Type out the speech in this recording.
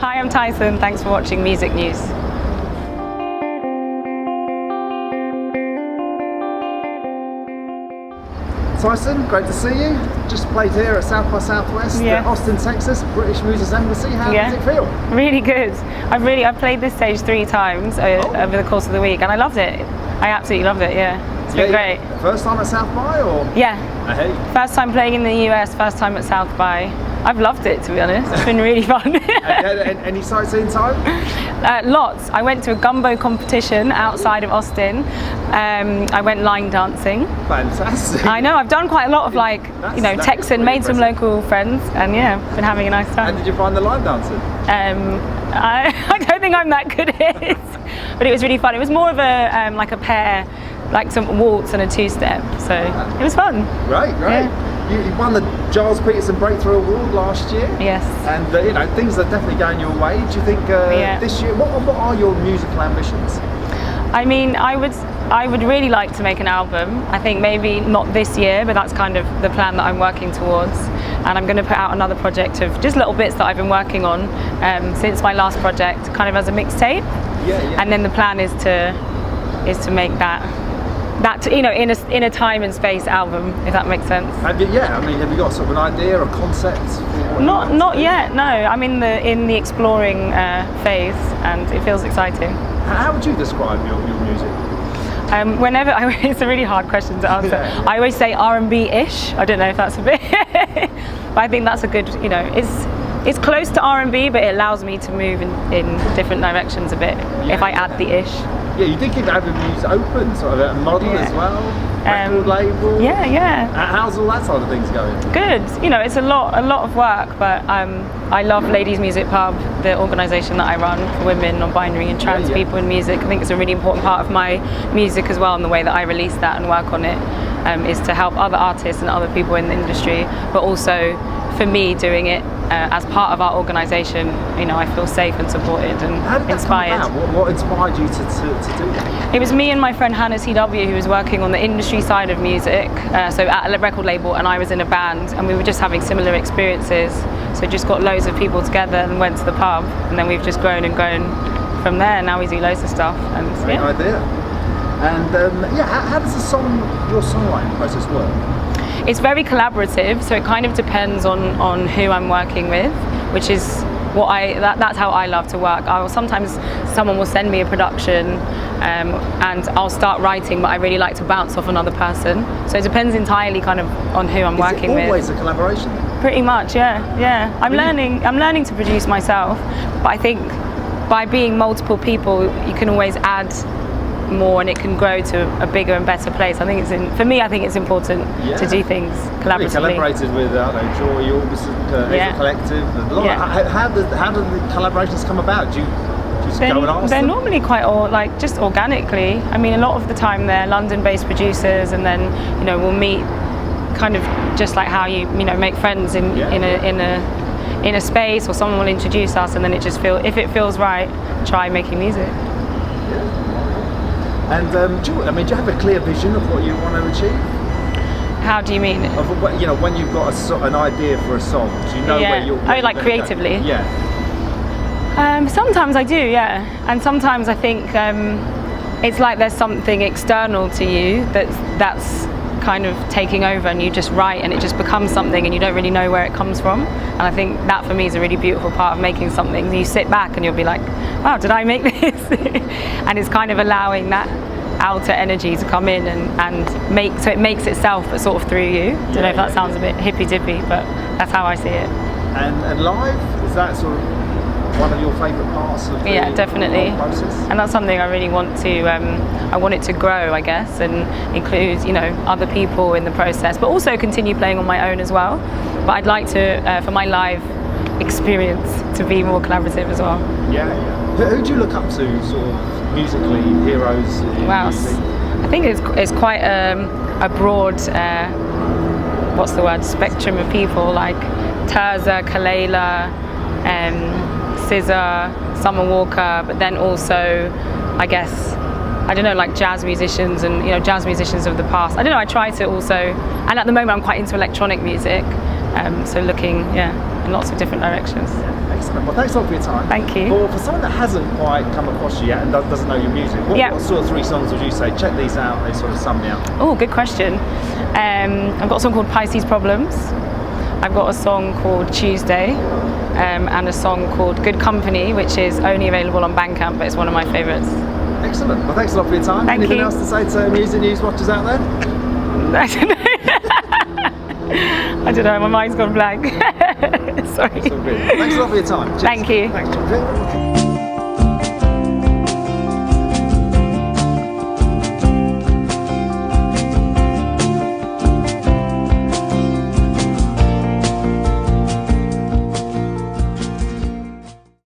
Hi, I'm Tyson. Thanks for watching Music News. Tyson, great to see you. Just played here at South by Southwest, Austin, Texas, British Music's Embassy. How does it feel? Really good. I've played this stage 3 times over the course of the week, and I loved it. I absolutely loved it. It's been great. First time at South by, or? Hey. First time playing in the US. First time at South by. I've loved it, to be honest. It's been really fun. Any sightseeing time? Lots. I went to a gumbo competition outside of Austin. I went line dancing. Fantastic. I know. I've done quite a lot of Texan, made some local friends, and been having a nice time. And did you find the line dancing? I don't think I'm that good at it, but it was really fun. It was more of a like a pair, like some waltz and a 2-step. So it was fun. Great. Yeah. You won the Giles Peterson Breakthrough Award last year. Yes. And things are definitely going your way. Do you think this year? What are your musical ambitions? I mean, I would really like to make an album. I think maybe not this year, but that's kind of the plan that I'm working towards. And I'm going to put out another project of just little bits that I've been working on since my last project, kind of as a mixtape. Yeah. And then the plan is to make that in a time and space album, if that makes sense. Have you got sort of an idea, a concept? Not yet. No, I'm in the exploring phase, and it feels exciting. How would you describe your music? It's a really hard question to answer. I always say R&B-ish. I don't know if that's a bit, but I think that's a good. It's close to R&B, but it allows me to move in different directions a bit if I add the ish. Yeah, you did keep avenues open, sort of a model as well, record label. Yeah. How's all that side of things going? Good. It's a lot of work, but I love Ladies Music Pub, the organisation that I run for women, non-binary and trans people in music. I think it's a really important part of my music as well, and the way that I release that and work on it is to help other artists and other people in the industry, but also for me doing it as part of our organisation, I feel safe and supported and inspired. What inspired you to do that? It was me and my friend Hannah CW, who was working on the industry side of music, so at a record label, and I was in a band, and we were just having similar experiences. So just got loads of people together and went to the pub, and then we've just grown and grown from there. Now we do loads of stuff. And great idea. And how does your songwriting process work? It's very collaborative, so it kind of depends on who I'm working with, which is that's how I love to work. Sometimes someone will send me a production and I'll start writing, but I really like to bounce off another person. So it depends entirely kind of on who I'm working with. Is it always a collaboration? Pretty much, yeah. I'm learning to produce myself, but I think by being multiple people, you can always add more, and it can grow to a bigger and better place. I think for me, I think it's important to do things collaboratively. You collaborated with Joy Orbison, Collective. How do the collaborations come about? Do you just go and ask They're them? normally quite just organically. I mean, a lot of the time they're London-based producers, and then we'll meet kind of just like how you make friends in a space, or someone will introduce us, and then if it feels right, try making music. And do you have a clear vision of what you want to achieve? How do you mean? When you've got an idea for a song, do you know where you're creatively? Go? Yeah. Sometimes I do, and sometimes I think it's like there's something external to you that's kind of taking over, and you just write, and it just becomes something, and you don't really know where it comes from. And I think that for me is a really beautiful part of making something. You sit back and you'll be like, wow, did I make this? And it's kind of allowing that outer energy to come in and it makes itself, but sort of through you. Don't know if that sounds a bit hippy-dippy, but that's how I see it. And live, is that sort of one of your favourite parts of the definitely. process? And that's something I really want to, I want it to grow, I guess, and include, other people in the process, but also continue playing on my own as well. But I'd like to, for my live experience, to be more collaborative as well. Yeah. Who do you look up to, sort of musically, heroes? Wow, I think it's quite a broad, spectrum of people, like Terza, Kalela, SZA, Summer Walker, but then also, I guess, like jazz musicians and jazz musicians of the past. I try to also, and at the moment I'm quite into electronic music, so looking in lots of different directions. Excellent. Well, thanks a lot for your time. Thank you. For someone that hasn't quite come across you yet and doesn't know your music, what sort of 3 songs would you say? Check these out, they sort of sum me up. Oh, good question. I've got a song called Pisces Problems. I've got a song called Tuesday, and a song called Good Company, which is only available on Bandcamp, but it's one of my favourites. Excellent. Well, thanks a lot for your time. Thank Anything you. else to say to Music News watchers out there? I don't know. I don't know, my mind's gone blank. Sorry. Thanks a lot for your time. Cheers. Thank you. Thanks, John.